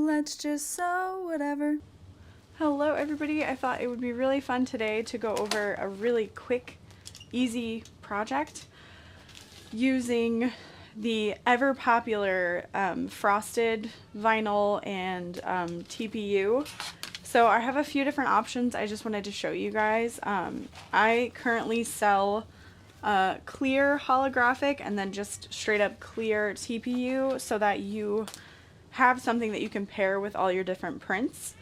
let's just sew whatever. Hello everybody, I thought it would be really fun today to go over a really quick, easy project using the ever popular frosted vinyl and TPU. So I have a few different options I just wanted to show you guys. I currently sell clear holographic and then just straight up clear TPU so that you have something that you can pair with all your different prints.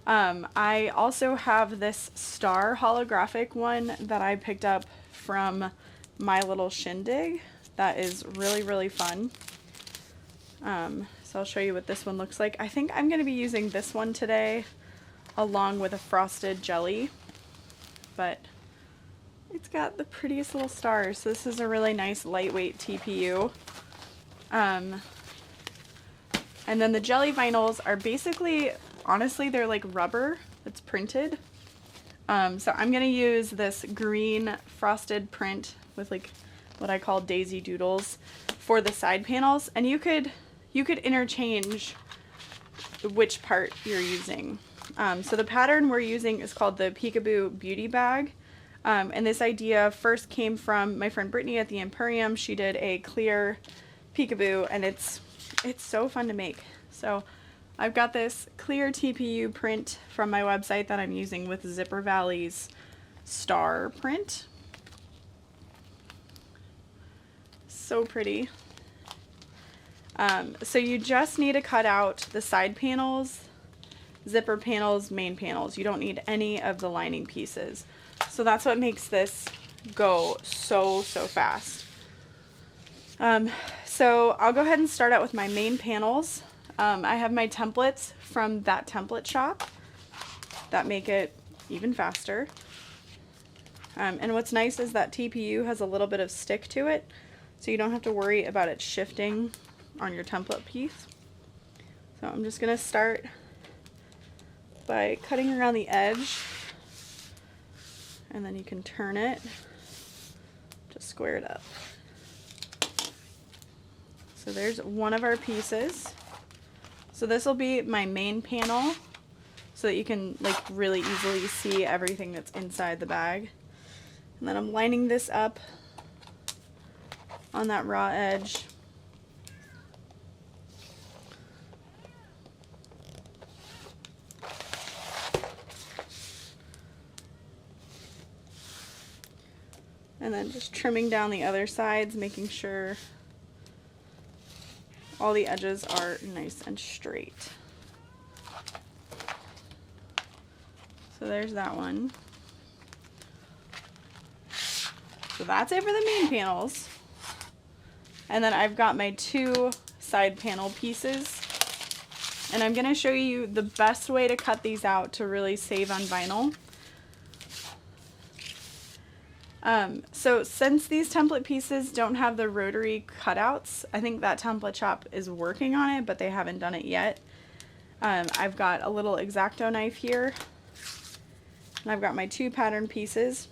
I also have this star holographic one that I picked up from My Little Shindig that is really fun. So I'll show you what this one looks like. I think I'm going to be using this one today along with a frosted jelly, but it's got the prettiest little stars. So this is a really nice lightweight TPU. And then the jelly vinyls are basically, honestly, they're like rubber that's printed. So I'm going to use this green frosted print with like what I call daisy doodles for the side panels. And you could interchange which part you're using. So the pattern we're using is called the Peekaboo Beauty Bag. And this idea first came from my friend Brittany at the Emporium. She did a clear peekaboo and it's so fun to make. So I've got this clear TPU print from my website that I'm using with Zipper Valley's star print. So pretty. So you just need to cut out the side panels, zipper panels, main panels. You don't need any of the lining pieces. So that's what makes this go so fast. So I'll go ahead and start out with my main panels. I have my templates from that template shop that make it even faster. And what's nice is that TPU has a little bit of stick to it, so you don't have to worry about it shifting on your template piece. So I'm just going to start by cutting around the edge, and then you can turn it to square it up. So there's one of our pieces. So this will be my main panel so that you can like really easily see everything that's inside the bag. And then I'm lining this up on that raw edge. And then just trimming down the other sides, making sure all the edges are nice and straight. So there's that one. So that's it for the main panels. And then I've got my two side panel pieces. And I'm going to show you the best way to cut these out to really save on vinyl. So since these template pieces don't have the rotary cutouts, I think that template shop is working on it, but they haven't done it yet. I've got a little X-Acto knife here, and I've got my two pattern pieces.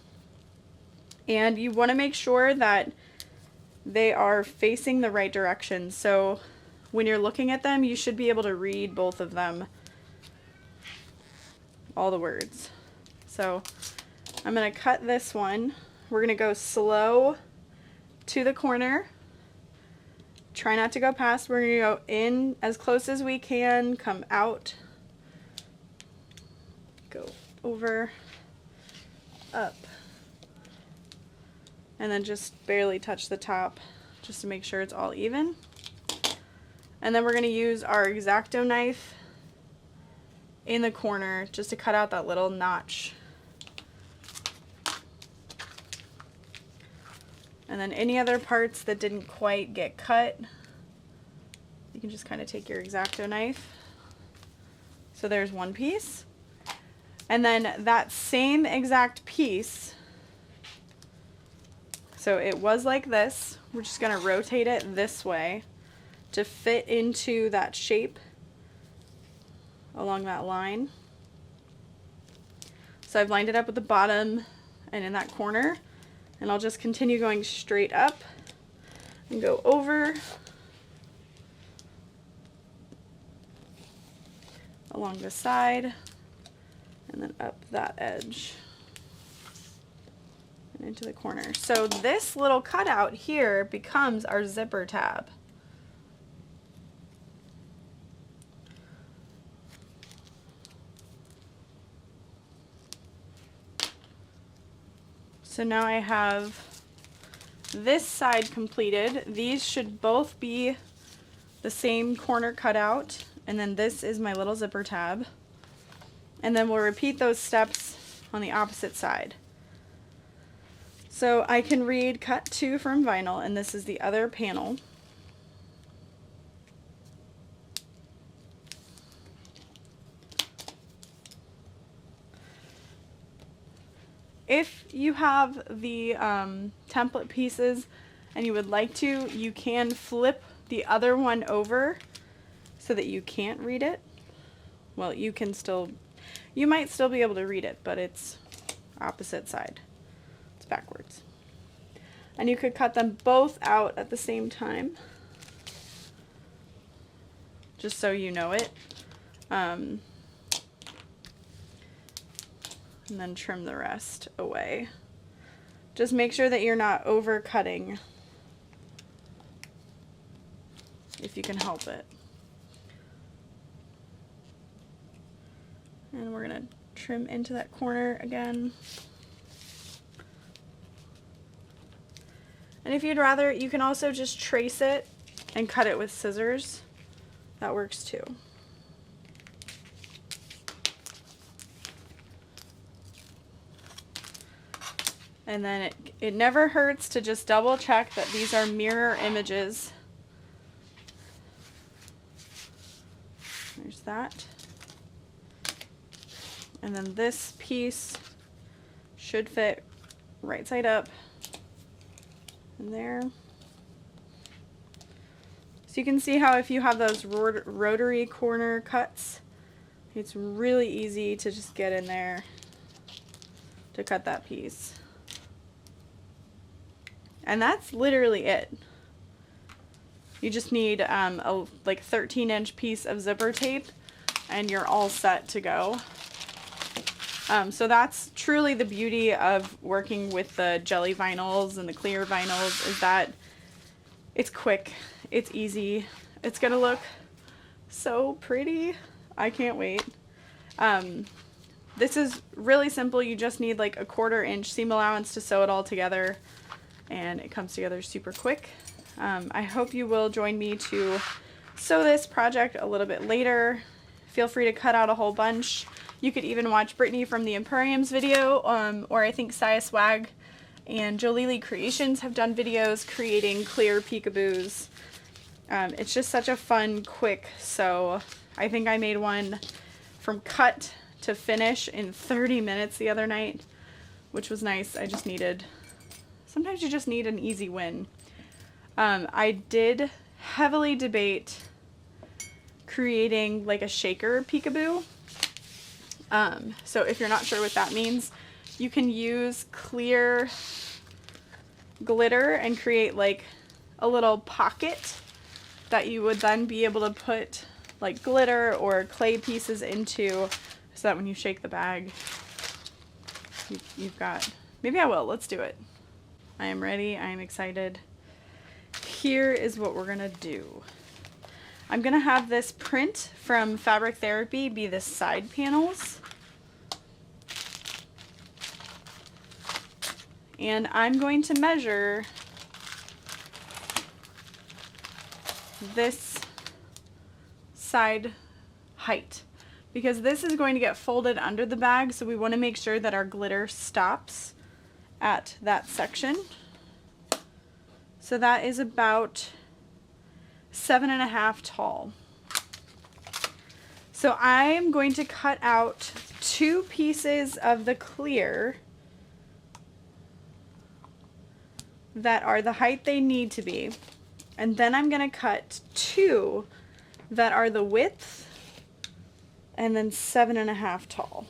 And you want to make sure that they are facing the right direction. So when you're looking at them, you should be able to read both of them, all the words. So I'm going to cut this one. We're going to go slow to the corner. Try not to go past. We're going to go in as close as we can, come out, go over, up, and then just barely touch the top just to make sure it's all even. And then we're going to use our X-Acto knife in the corner just to cut out that little notch. And then any other parts that didn't quite get cut, you can just kind of take your X-Acto knife. So there's one piece. And then that same exact piece, so it was like this, we're just going to rotate it this way to fit into that shape along that line. So I've lined it up with the bottom and in that corner. And I'll just continue going straight up and go over along the side and then up that edge and into the corner. So this little cutout here becomes our zipper tab. So now I have this side completed. These should both be the same corner cutout, and then this is my little zipper tab. And then we'll repeat those steps on the opposite side. So I can read cut 2 from vinyl, and this is the other panel. If you have the template pieces and you would like to, you can flip the other one over so that you can't read it. Well, you might still be able to read it, but it's opposite side. It's backwards. And you could cut them both out at the same time, just so you know it. And then trim the rest away. Just make sure that you're not over cutting if you can help it. And we're gonna trim into that corner again. And if you'd rather, you can also just trace it and cut it with scissors. That works too. And then it never hurts to just double check that these are mirror images. There's that. And then this piece should fit right side up in there. So you can see how if you have those rotary corner cuts, it's really easy to just get in there to cut that piece. And that's literally it. You just need a like 13-inch piece of zipper tape and you're all set to go. So that's truly the beauty of working with the jelly vinyls and the clear vinyls, is that it's quick, it's easy, it's gonna look so pretty. I can't wait. This is really simple. You just need like a 1/4 inch seam allowance to sew it all together, and it comes together super quick. I hope you will join me to sew this project a little bit later. Feel free to cut out a whole bunch. You could even watch Brittany from the Emporium's video, or I think Saya Swag and Jolili Creations have done videos creating clear peekaboos. It's just such a fun, quick sew. I think I made one from cut to finish in 30 minutes the other night, which was nice. Sometimes you just need an easy win. I did heavily debate creating like a shaker peekaboo. So if you're not sure what that means, you can use clear glitter and create like a little pocket that you would then be able to put like glitter or clay pieces into, so that when you shake the bag, you've got, maybe I will, let's do it. I am ready, I am excited. Here is what we're gonna do. I'm gonna have this print from Fabric Therapy be the side panels. And I'm going to measure this side height, because this is going to get folded under the bag, so we want to make sure that our glitter stops at that section. So that is about 7.5 tall. So I am going to cut out 2 pieces of the clear that are the height they need to be, and then I'm going to cut 2 that are the width and then 7.5 tall.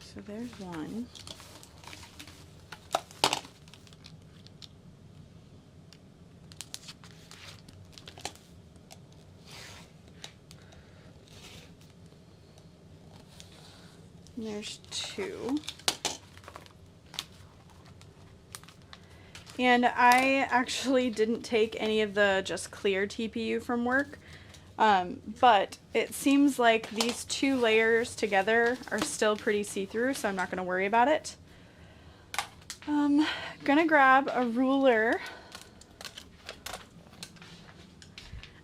So there's one. And there's 2. And I actually didn't take any of the just clear TPU from work, but it seems like these 2 layers together are still pretty see-through, so I'm not going to worry about it. Gonna grab a ruler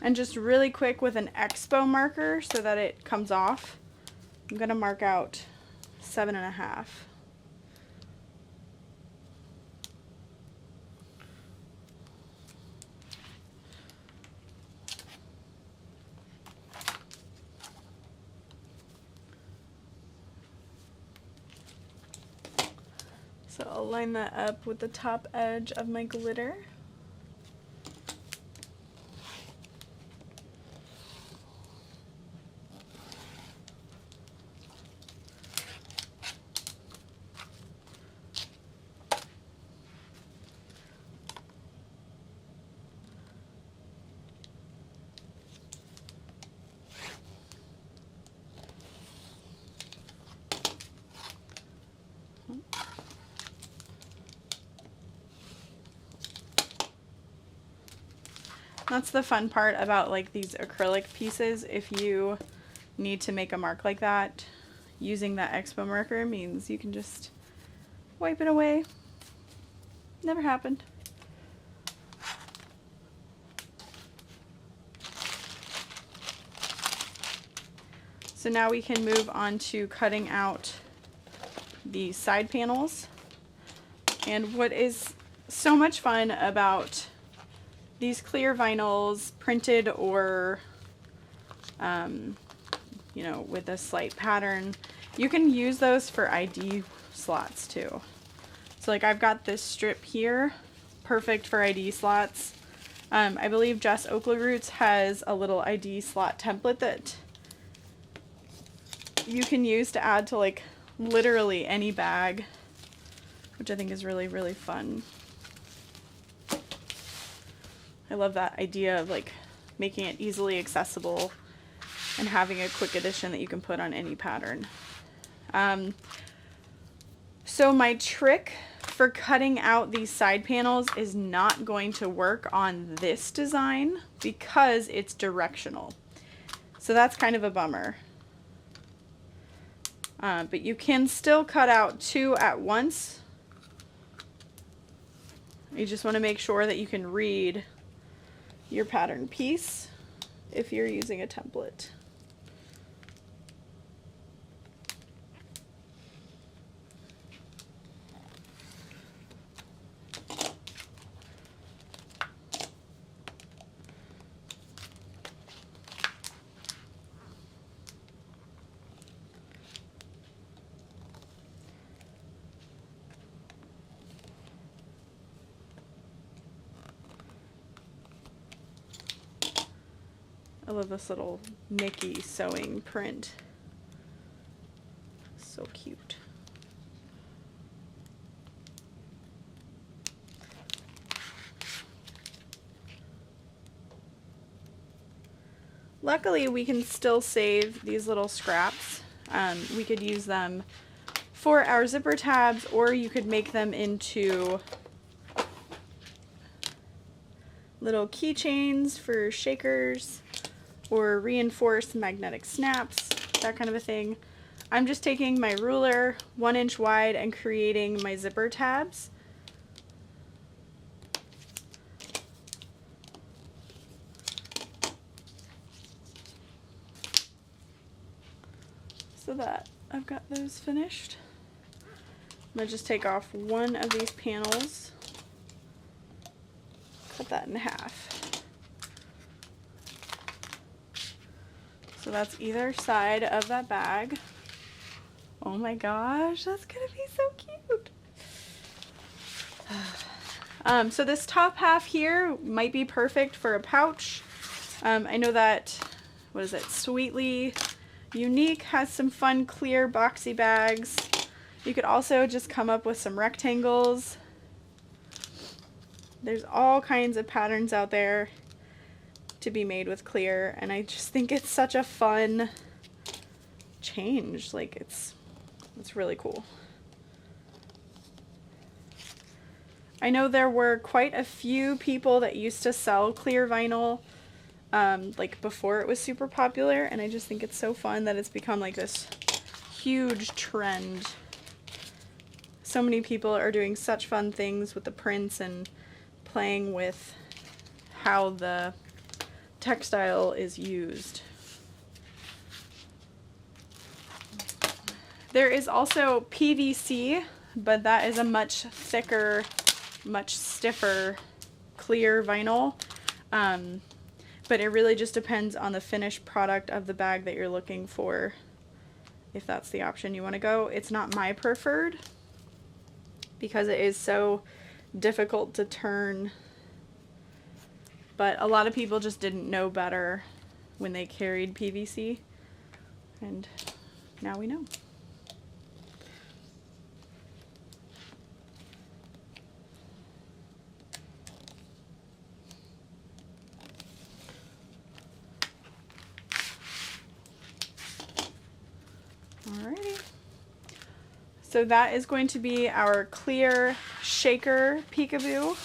and just really quick with an expo marker so that it comes off, I'm gonna mark out 7.5. So I'll line that up with the top edge of my glitter. That's the fun part about like these acrylic pieces. If you need to make a mark like that, using that expo marker means you can just wipe it away. Never happened. So now we can move on to cutting out the side panels. And what is so much fun about these clear vinyls, printed or, you know, with a slight pattern, you can use those for ID slots too. So like I've got this strip here, perfect for ID slots. I believe Jess Oakley Roots has a little ID slot template that you can use to add to like literally any bag, which I think is really, really fun. I love that idea of like making it easily accessible and having a quick addition that you can put on any pattern. So my trick for cutting out these side panels is not going to work on this design because it's directional. So that's kind of a bummer. But you can still cut out 2 at once. You just want to make sure that you can read your pattern piece if you're using a template. I love this little Mickey sewing print. So cute. Luckily, we can still save these little scraps. We could use them for our zipper tabs, or you could make them into little keychains for shakers, or reinforced magnetic snaps, that kind of a thing. I'm just taking my ruler 1 inch wide and creating my zipper tabs. So that I've got those finished. I'm gonna just take off one of these panels, cut that in half. So that's either side of that bag. Oh my gosh, that's gonna be so cute. So this top half here might be perfect for a pouch. I know that, what is it, Sweetly Unique has some fun clear boxy bags. You could also just come up with some rectangles. There's all kinds of patterns out there to be made with clear, and I just think it's such a fun change. Like, it's really cool. I know there were quite a few people that used to sell clear vinyl like before it was super popular, and I just think it's so fun that it's become like this huge trend. So many people are doing such fun things with the prints and playing with how the textile is used. There is also PVC, but that is a much thicker, much stiffer, clear vinyl. But it really just depends on the finished product of the bag that you're looking for, if that's the option you want to go. It's not my preferred because it is so difficult to turn, but a lot of people just didn't know better when they carried PVC, and now we know. Alrighty. So that is going to be our clear shaker peekaboo.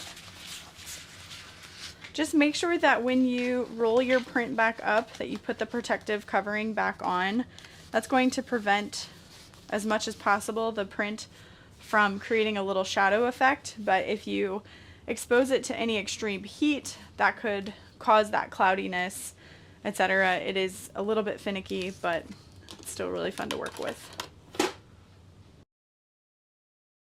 Just make sure that when you roll your print back up that you put the protective covering back on. That's going to prevent as much as possible the print from creating a little shadow effect, but if you expose it to any extreme heat, that could cause that cloudiness, etc. It is a little bit finicky, but it's still really fun to work with.